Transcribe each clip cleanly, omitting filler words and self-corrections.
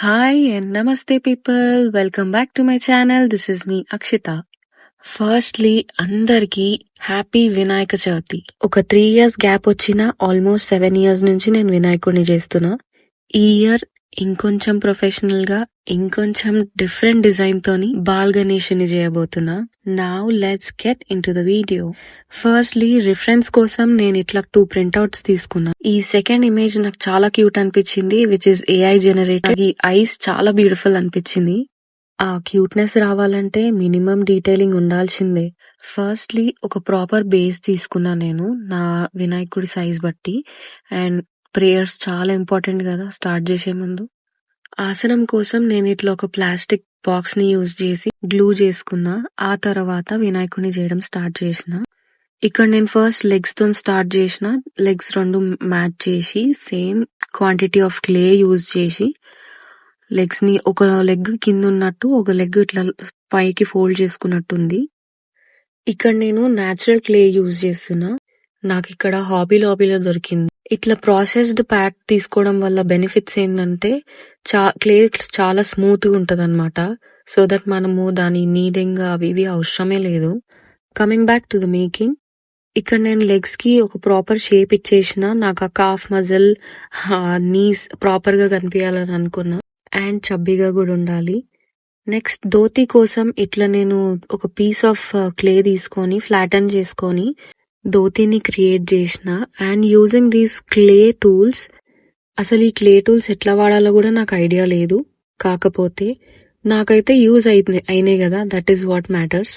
Hi and namaste people. Welcome back to my channel. This is me Akshita. Firstly అందరికీ happy Vinayaka Chavithi. ఒక 3 years gap వచ్చిన almost 7 years నుంచి నేను వినాయకుడిని చేస్తున్నా. ఈ ఇయర్ ఇంకొంచెం ప్రొఫెషనల్ గా ఇంకొంచెం డిఫరెంట్ డిజైన్ తోని బాల్ గణేష్ ని చేయబోతున్నా. Now let's get into the video. Firstly reference కోసం నేను ఇట్లా 2 ప్రింట్అవుట్స్ తీసుకున్నా. ఈ సెకండ్ ఇమేజ్ నాకు చాలా క్యూట్ అనిపించింది, విచ్ ఇస్ AI జనరేటెడ్. ఈ ఐస్ చాలా బ్యూటిఫుల్ అనిపించింది. ఆ క్యూట్నెస్ రావాలంటే మినిమం డీటెయిలింగ్ ఉండాల్సిందే. ఫస్ట్లీ ఒక ప్రాపర్ బేస్ తీసుకున్నా నేను నా వినాయకుడి సైజ్ బట్టి. అండ్ ప్రేయర్స్ చాలా ఇంపార్టెంట్ కదా స్టార్ట్ చేసే ముందు. ఆసనం కోసం నేను ఇట్లా ఒక ప్లాస్టిక్ బాక్స్ ని యూజ్ చేసి గ్లూ చేసుకున్నా. ఆ తర్వాత వినాయకుడిని చేయడం స్టార్ట్ చేసిన. ఇక్కడ నేను ఫస్ట్ లెగ్స్ తో స్టార్ట్ చేసిన. లెగ్స్ 2 మ్యాచ్ చేసి same quantity of clay use చేసి లెగ్స్ ని ఒక లెగ్ కింద ఉన్నట్టు ఒక లెగ్ ఇట్లా పైకి ఫోల్డ్ చేసుకున్నట్టుంది. ఇక్కడ నేను న్యాచురల్ క్లే యూజ్ చేస్తున్నా. నాకు ఇక్కడ హాబీ లాబీలో దొరికింది. ఇట్లా ప్రాసెస్డ్ ప్యాక్ తీసుకోవడం వల్ల బెనిఫిట్స్ ఏంటంటే క్లే చాలా స్మూత్ గా ఉంటది అనమాట. సో దట్ మనము దాని నీడింగ్ అవి ఇవి అవసరమే లేదు. Coming back to the making, ఇక్కడ నేను లెగ్స్ కి ఒక ప్రాపర్ షేప్ ఇచ్చేసిన. నాకు ఆ కాఫ్ మజిల్ నీస్ ప్రాపర్ గా కనిపించాలని అనుకున్నా. అండ్ చబ్బీగా కూడా ఉండాలి. నెక్స్ట్ ధోతి కోసం ఇట్లా నేను ఒక పీస్ ఆఫ్ క్లే తీసుకొని ఫ్లాటన్ చేసుకొని ధోతిని క్రియేట్ చేసిన. And using these clay tools, అసలు ఈ క్లే టూల్స్ ఎట్లా వాడాలో కూడా నాకు ఐడియా లేదు. కాకపోతే నాకైతే యూజ్ అయినాయి కదా, దట్ ఈస్ వాట్ మ్యాటర్స్.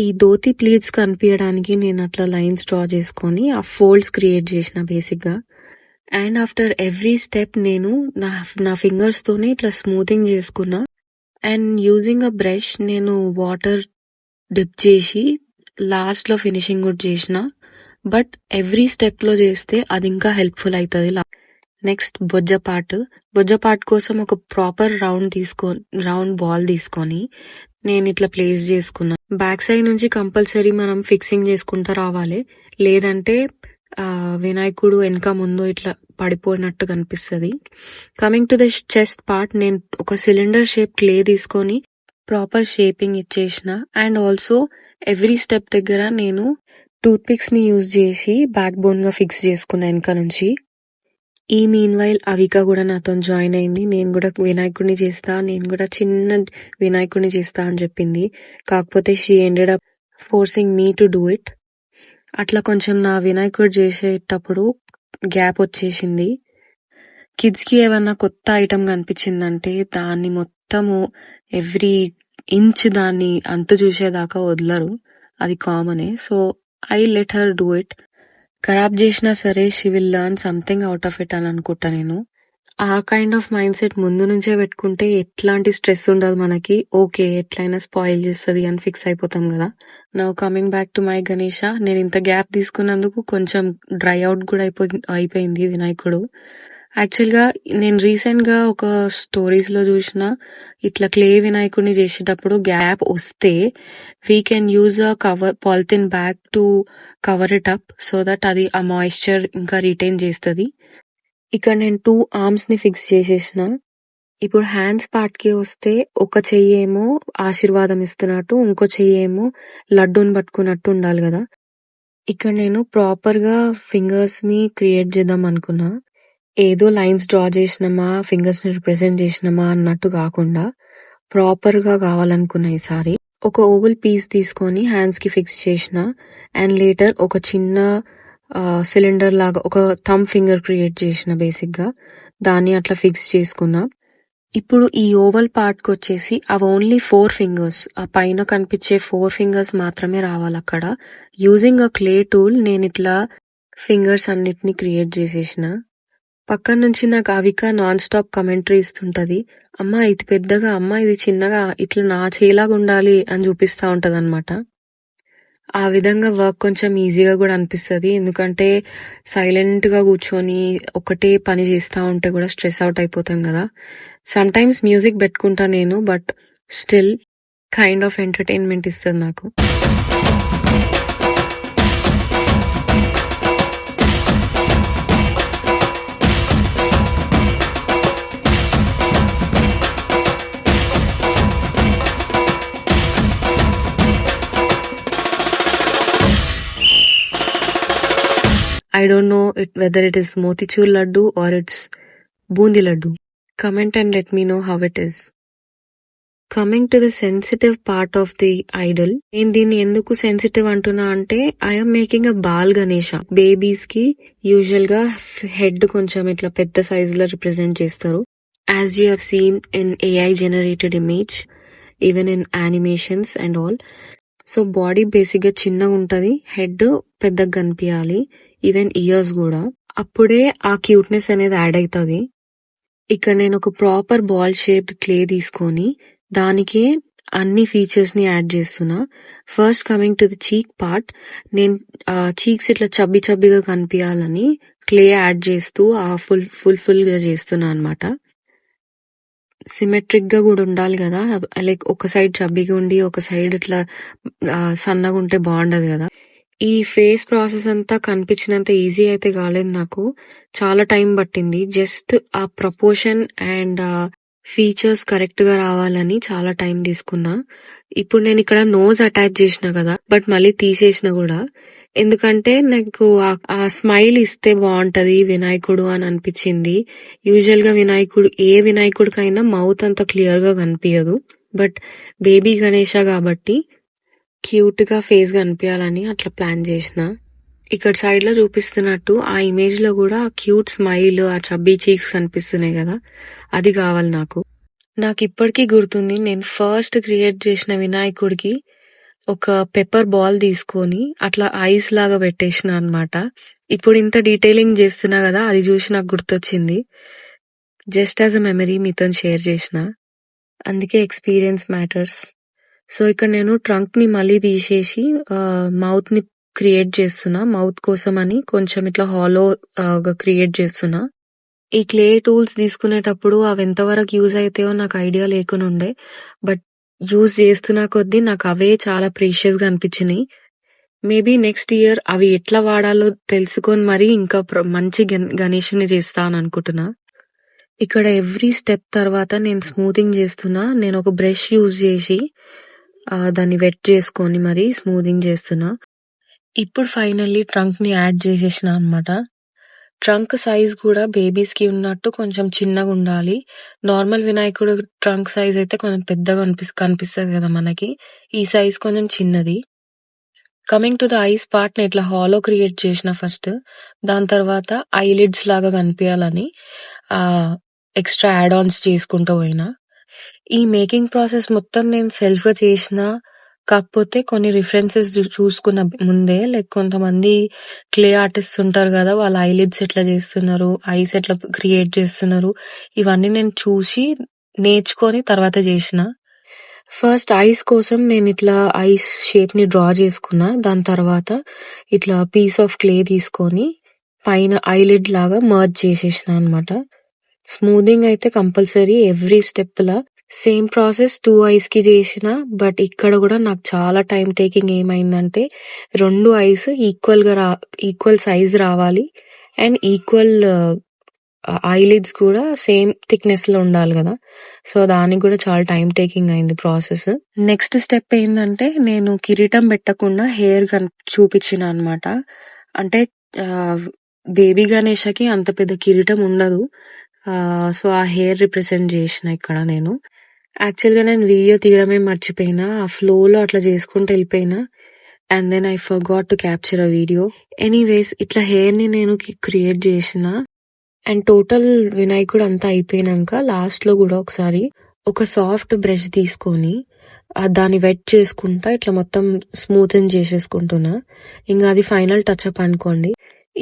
ఈ ధోతి ప్లీట్స్ కనిపించడానికి నేను అట్లా లైన్స్ డ్రా చేసుకొని ఆ ఫోల్డ్స్ క్రియేట్ చేసిన బేసిక్ గా. అండ్ ఆఫ్టర్ ఎవ్రీ స్టెప్ నేను నా ఫింగర్స్ తోనే ఇట్లా స్మూతింగ్ చేసుకున్నా. అండ్ యూజింగ్ అ బ్రష్ నేను వాటర్ డిప్ చేసి లాస్ట్ లో ఫినిషింగ్ కూడా చేసిన. బట్ ఎవ్రీ స్టెప్ లో చేస్తే అది ఇంకా హెల్ప్ఫుల్ అవుతుంది. నెక్స్ట్ బొజ్జ పార్ట్ కోసం ఒక ప్రాపర్ రౌండ్ బాల్ తీసుకొని నేను ఇట్లా ప్లేస్ చేసుకున్నా. బ్యాక్ సైడ్ నుంచి కంపల్సరీ మనం ఫిక్సింగ్ చేసుకుంటూ రావాలి, లేదంటే వినాయకుడు వెనక ముందు ఇట్లా పడిపోయినట్టు కనిపిస్తుంది. Coming to the chest part, నేను ఒక సిలిండర్ షేప్ క్లే తీసుకొని ప్రాపర్ షేపింగ్ ఇచ్చేసిన. అండ్ ఆల్సో ఎవ్రీ స్టెప్ దగ్గర నేను టూత్ పిక్స్ ని యూజ్ చేసి బ్యాక్ బోన్ గా ఫిక్స్ చేసుకున్నా వెనక నుంచి. ఈ మీన్ వైల్ అవిక కూడా నాతో జాయిన్ అయింది. నేను కూడా వినాయకుడిని చేస్తా, నేను కూడా చిన్న వినాయకుడిని చేస్తా అని చెప్పింది. కాకపోతే she ended up forcing me to do it. అట్లా కొంచెం నా వినాయకుడు చేసేటప్పుడు గ్యాప్ వచ్చేసింది. కిడ్స్ కి ఏమన్నా కొత్త ఐటమ్ కనిపించిందంటే దాన్ని మొత్తము ఎవ్రీ ఇంచ్ దాన్ని అంత చూసేదాకా వదలరు, అది కామనే. So I let her do it. ఖరాబ్ చేసినా సరే she will learn something out of it అని అనుకుంటా నేను. ఆ కైండ్ ఆఫ్ మైండ్ సెట్ ముందు నుంచే పెట్టుకుంటే ఎట్లాంటి స్ట్రెస్ ఉండదు మనకి. ఓకే ఎట్లయినా స్పాయిల్ చేస్తుంది అని ఫిక్స్ అయిపోతాం కదా. Now coming back to my Ganesha, నేను ఇంత గ్యాప్ తీసుకున్నందుకు కొంచెం డ్రై అవుట్ కూడా అయిపోయింది వినాయకుడు. యాక్చువల్ గా నేను రీసెంట్ గా ఒక స్టోరీస్ లో చూసిన, ఇట్లా క్లే వినాయకుడిని చేసేటప్పుడు గ్యాప్ వస్తే we can use a polythene bag to cover it up, so that అది ఆ మాయిశ్చర్ ఇంకా రిటైన్ చేస్తుంది. ఇక్కడ నేను 2 ఆర్మ్స్ ని ఫిక్స్ చేసేసిన. ఇప్పుడు హ్యాండ్స్ పార్ట్ కి వస్తే ఒక చెయ్యి ఏమో ఆశీర్వాదం ఇస్తున్నట్టు, ఇంకో చెయ్యి ఏమో లడ్డూని పట్టుకున్నట్టు ఉండాలి కదా. ఇక్కడ నేను ప్రాపర్ గా ఫింగర్స్ ని క్రియేట్ చేద్దాం అనుకున్నా. ఏదో లైన్స్ డ్రా చేసినామా, ఫింగర్స్ ని రిప్రజెంట్ చేసినామా అన్నట్టు కాకుండా ప్రాపర్ గా కావాలనుకున్నా. ఈసారి ఒక ఓవల్ పీస్ తీసుకొని హ్యాండ్స్ కి ఫిక్స్ చేసిన. అండ్ లేటర్ ఒక చిన్న సిలిండర్ లాగా ఒక థంబ్ ఫింగర్ క్రియేట్ చేసిన బేసిక్ గా. దాన్ని అట్లా ఫిక్స్ చేసుకున్నా. ఇప్పుడు ఈ ఓవల్ పార్ట్ కి వచ్చేసి అవి ఓన్లీ 4 ఫింగర్స్, ఆ పైన కనిపించే 4 ఫింగర్స్ మాత్రమే రావాలి అక్కడ. యూజింగ్ అ క్లే టూల్ నేను ఇట్లా ఫింగర్స్ అన్నిటిని క్రియేట్ చేసేసిన. పక్కన నుంచి నాకు అవిక నాన్ స్టాప్ కమెంటరీ ఇస్తుంటది. అమ్మా ఇది పెద్దగా, అమ్మా ఇది చిన్నగా, ఇట్లా నా చేలాగా ఉండాలి అని చూపిస్తా ఉంటది అనమాట. ఆ విధంగా వర్క్ కొంచెం ఈజీగా కూడా అనిపిస్తుంది, ఎందుకంటే సైలెంట్ గా కూర్చొని ఒకటే పని చేస్తా ఉంటే కూడా స్ట్రెస్ అవుట్ అయిపోతాం కదా. సమ్ టైమ్స్ మ్యూజిక్ పెట్టుకుంటా నేను, but still kind of entertainment ఇస్తుంది నాకు. I don't know whether it is motichur laddu or it's bundi laddu. Comment and let me know how it is. Coming to the sensitive part of the idol, నేను దీన్ని ఎందుకు sensitive అంటున్నా అంటే I'm making a ball Ganesha. Babies కి usual గా head కొంచెం ఇట్లా పెద్ద సైజ్ లో రిప్రజెంట్ చేస్తారు. As you have seen in AI generated image, even in animations and all. So body basic గా చిన్నగా ఉంటది, హెడ్ పెద్దగా కనిపించాలి, ఈవెన్ ఇయర్స్ కూడా. అప్పుడే ఆ క్యూట్నెస్ అనేది యాడ్ అవుతుంది. ఇక్కడ నేను ఒక ప్రాపర్ బాల్ షేప్డ్ క్లే తీసుకొని దానికి అన్ని ఫీచర్స్ ని యాడ్ చేస్తున్నా. First coming to the cheek part, నేను చీక్స్ ఇట్లా చబ్బిగా కనిపించాలని క్లే యాడ్ చేస్తూ ఆ ఫుల్ గా చేస్తున్నా అనమాట. సిమెట్రిక్ గా కూడా ఉండాలి కదా, లైక్ ఒక సైడ్ చబ్బిగా ఉండి ఒక సైడ్ ఇట్లా సన్నగా ఉంటే బాగుండదు కదా. ఈ ఫేస్ ప్రాసెస్ అంతా కనిపించినంత ఈజీ అయితే కాలేదు నాకు, చాలా టైం పట్టింది. జస్ట్ ఆ ప్రపోర్షన్ అండ్ ఫీచర్స్ కరెక్ట్ గా రావాలని చాలా టైం తీసుకున్నా. ఇప్పుడు నేను ఇక్కడ నోజ్ అటాచ్ చేసిన కదా, బట్ మళ్ళీ తీసేసిన కూడా, ఎందుకంటే నాకు ఆ స్మైల్ ఇస్తే బాగుంటది వినాయకుడు అని అనిపించింది. యూజువల్ గా ఏ వినాయకుడికైనా మౌత్ అంత క్లియర్ గా కనిపించదు, బట్ బేబీ గణేష కాబట్టి క్యూట్ గా ఫేస్ కనిపించాలని అట్లా ప్లాన్ చేసిన. ఇక్కడ సైడ్ లో చూపిస్తున్నట్టు ఆ ఇమేజ్ లో కూడా క్యూట్ స్మైల్, ఆ చబ్బీ చీక్స్ కనిపిస్తున్నాయి కదా, అది కావాలి నాకు. నాకు ఇప్పటికీ గుర్తుంది, నేను ఫస్ట్ క్రియేట్ చేసిన వినాయకుడికి ఒక పెప్పర్ బాల్ తీసుకొని అట్లా ఐస్ లాగా పెట్టేసిన అన్నమాట. ఇప్పుడు ఇంత డీటెయిలింగ్ చేస్తున్నా కదా, అది చూసి నాకు గుర్తొచ్చింది. జస్ట్ యాజ్ అ మెమరీ మీతో షేర్ చేసిన, అందుకే ఎక్స్పీరియన్స్ మ్యాటర్స్. సో ఇక్కడ నేను ట్రంక్ ని మళ్ళీ తీసేసి మౌత్ ని క్రియేట్ చేస్తున్నా. మౌత్ కోసం అని కొంచెం ఇట్లా హాలో క్రియేట్ చేస్తున్నా. ఈ క్లే టూల్స్ తీసుకునేటప్పుడు అవి ఎంతవరకు యూజ్ అవుతాయో నాకు ఐడియా లేకుండా ఉండే, బట్ యూజ్ చేస్తున్న కొద్దీ నాకు అవే చాలా ప్రీషియస్ గా అనిపించినాయి. మేబీ నెక్స్ట్ ఇయర్ అవి ఎట్లా వాడాలో తెలుసుకొని మరి ఇంకా మంచి గణేషుని చేస్తా అని అనుకుంటున్నా. ఇక్కడ ఎవ్రీ స్టెప్ తర్వాత నేను స్మూతింగ్ చేస్తున్నా. నేను ఒక బ్రష్ యూజ్ చేసి దాన్ని వెట్ చేసుకొని మరి స్మూతింగ్ చేస్తున్నా. ఇప్పుడు ఫైనల్లీ ట్రంక్ ని యాడ్ చేసేసిన అన్నమాట. ట్రంక్ సైజ్ కూడా బేబీస్ కి ఉన్నట్టు కొంచెం చిన్నగా ఉండాలి. నార్మల్ వినాయకుడు ట్రంక్ సైజ్ అయితే కొంచెం పెద్దగా కనిపిస్తుంది కదా మనకి, ఈ సైజ్ కొంచెం చిన్నది. Coming to the ice part, నేను ఇట్లా హాలో క్రియేట్ చేసిన ఫస్ట్. దాని తర్వాత ఐలిడ్స్ లాగా కనిపించాలని ఎక్స్ట్రా యాడ్ ఆన్స్ చేసుకుంటూ పోయినా. ఈ మేకింగ్ ప్రాసెస్ మొత్తం నేను సెల్ఫ్ గా చేసిన, కాకపోతే కొన్ని రిఫరెన్సెస్ చూసుకున్న ముందే. లైక్ కొంతమంది క్లే ఆర్టిస్ట్ ఉంటారు కదా, వాళ్ళ ఐలిడ్స్ ఎట్లా చేస్తున్నారు, ఐస్ ఎట్లా క్రియేట్ చేస్తున్నారు, ఇవన్నీ నేను చూసి నేర్చుకొని తర్వాత చేసిన. ఫస్ట్ ఐస్ కోసం నేను ఇట్లా ఐస్ షేప్ ని డ్రా చేసుకున్నా. దాని తర్వాత ఇట్లా పీస్ ఆఫ్ క్లే తీసుకొని పైన ఐలిడ్ లాగా మర్జ్ చేసేసిన అనమాట. స్మూదింగ్ అయితే కంపల్సరీ ఎవ్రీ స్టెప్ లా. సేమ్ ప్రాసెస్ 2 ఐస్ కి చేసిన, బట్ ఇక్కడ కూడా నాకు చాలా టైం టేకింగ్ ఏమైందంటే 2 ఐస్ ఈక్వల్ సైజ్ రావాలి అండ్ ఈక్వల్ ఐలిడ్స్ కూడా సేమ్ థిక్నెస్ లో ఉండాలి కదా. సో దానికి కూడా చాలా టైం టేకింగ్ అయింది ప్రాసెస్. నెక్స్ట్ స్టెప్ ఏంటంటే నేను కిరీటం పెట్టకుండా హెయిర్ చూపించిన అనమాట. అంటే బేబీ గణేషకి అంత పెద్ద కిరీటం ఉండదు, సో ఆ హెయిర్ రిప్రజెంట్ చేసిన ఇక్కడ నేను. యాక్చువల్ గా నేను వీడియో తీయడమే మర్చిపోయినా, ఆ ఫ్లో లో అట్లా చేసుకుంటూ వెళ్ళిపోయినా, and then I forgot to capture a video. Anyways ఇట్లా హెయిర్ ని నేను క్రియేట్ చేసిన. అండ్ టోటల్ వినాయకుడు అంతా అయిపోయినాక లాస్ట్ లో కూడా ఒకసారి ఒక సాఫ్ట్ బ్రష్ తీసుకొని దాన్ని వెట్ చేసుకుంటా ఇట్లా మొత్తం స్మూత్ చేసేసుకుంటున్నా. ఇంకా అది ఫైనల్ టచ్ అప్ అనుకోండి.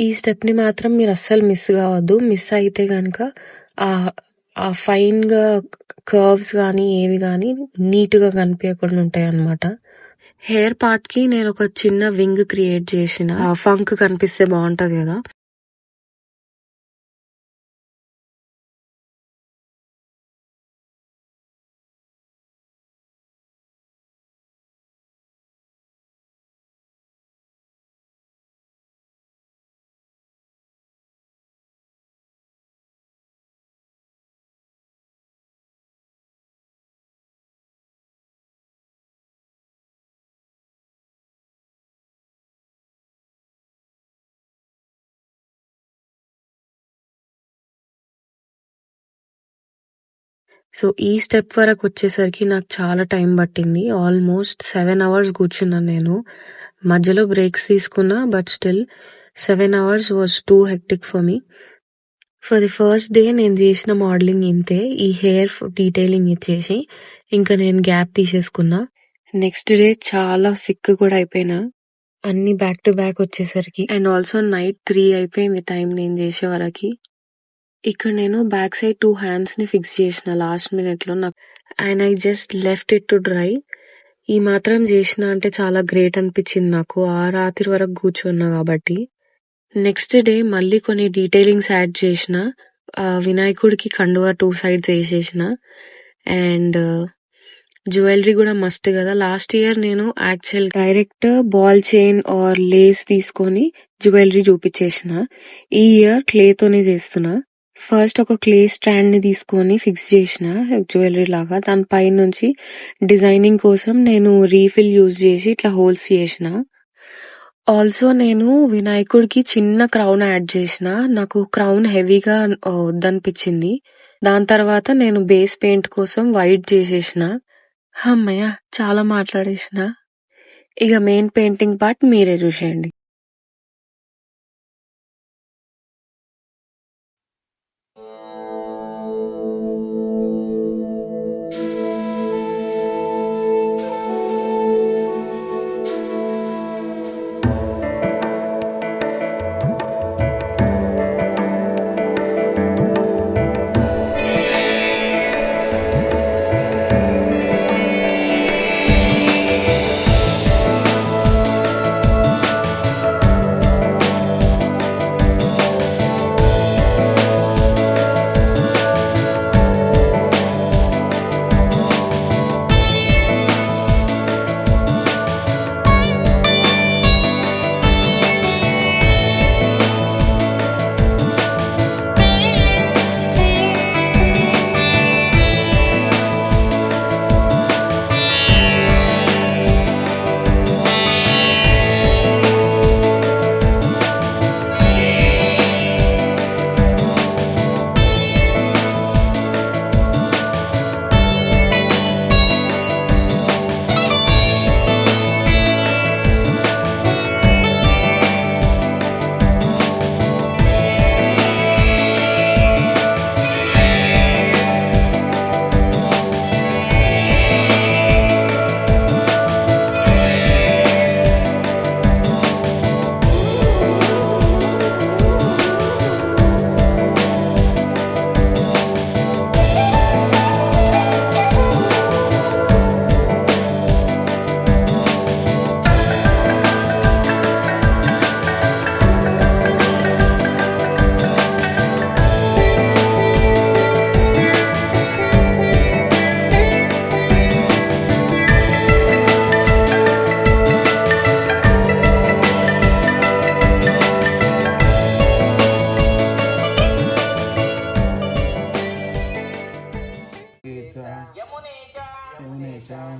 ఈ స్టెప్ ని మాత్రం మీరు అస్సలు మిస్ కావద్దు. మిస్ అయితే గనక ఆ ఫైన్ గా కర్వ్స్ గానీ ఏవి గానీ నీట్ గా కనిపించకుండా ఉంటాయి అన్నమాట. హెయిర్ పార్ట్ కి నేను ఒక చిన్న వింగ్ క్రియేట్ చేసిన, ఫంక్ కనిపిస్తే బాగుంటది కదా. సో ఈ స్టెప్ వరకు వచ్చేసరికి నాకు చాలా టైం పట్టింది. ఆల్మోస్ట్ 7 అవర్స్ కూర్చున్నాను నేను. మధ్యలో బ్రేక్స్ తీసుకున్నా, but still 7 hours was two hectic for me. For the first day నేను చేసిన మోడలింగ్ ఇంతే, ఈ హెయిర్ డీటెయిలింగ్ ఇచ్చేసి ఇంకా నేను గ్యాప్ తీసేసుకున్నా. నెక్స్ట్ డే చాలా సిక్ కూడా అయిపోయినా, అన్ని బ్యాక్ టు బ్యాక్ వచ్చేసరికి. అండ్ ఆల్సో నైట్ 3 అయిపోయింది టైం నేను చేసే వరకి. ఇక్కడ నేను బ్యాక్ సైడ్ 2 హ్యాండ్స్ ని ఫిక్స్ చేసిన లాస్ట్ మినిట్ లో నాకు, and I just left it to dry. ఈ మాత్రం చేసిన అంటే చాలా గ్రేట్ అనిపించింది నాకు, ఆ రాత్రి వరకు కూర్చున్నా కాబట్టి. నెక్స్ట్ డే మళ్ళీ కొన్ని డీటెయిలింగ్స్ యాడ్ చేసిన, వినాయకుడికి కండువా 2 సైడ్స్ వేసేసిన, అండ్ జ్యువెలరీ కూడా మస్ట్ కదా. లాస్ట్ ఇయర్ నేను actual direct ball chain or lace తీసుకొని జ్యువెలరీ చూపించేసిన. ఈ ఇయర్ క్లే తోనే చేస్తున్నా. ఫస్ట్ ఒక క్లే స్టాండ్ ని తీసుకొని ఫిక్స్ చేసిన జ్యువెలరీ లాగా. దాని పై నుంచి డిజైనింగ్ కోసం నేను రీఫిల్ యూజ్ చేసి ఇట్లా హోల్స్ చేసిన. ఆల్సో నేను వినాయకుడికి చిన్న క్రౌన్ యాడ్ చేసిన. నాకు క్రౌన్ హెవీగా వద్దనిపించింది. దాని తర్వాత నేను బేస్ పెయింట్ కోసం వైట్ చేసేసిన. అమ్మయ్య, చాలా మాట్లాడేసిన. ఇక మెయిన్ పెయింటింగ్ పార్ట్ మీరే చూసేయండి.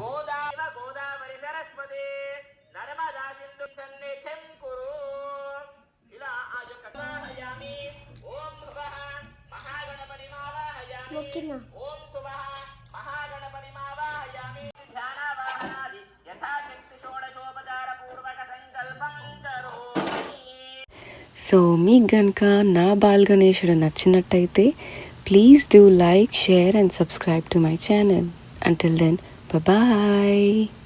గోదావరి సరస్వతి నర్మదా సింధు సన్నిధిం కురు. ఇలా ఆ యొక్క వాహయామి. ఓం భువః మహాగణపతి వాహయామి. ఓం శుభః మహాగణపతి వాహయామి. ధ్యానవాహనాది యథాశక్తి షోడశోపచార పూర్వక సంకల్పం కరోమి. సో మీకు గనక నా బాల్ గణేశుడు నచ్చినట్టయితే please do like, share and subscribe to my channel. Until then, bye bye.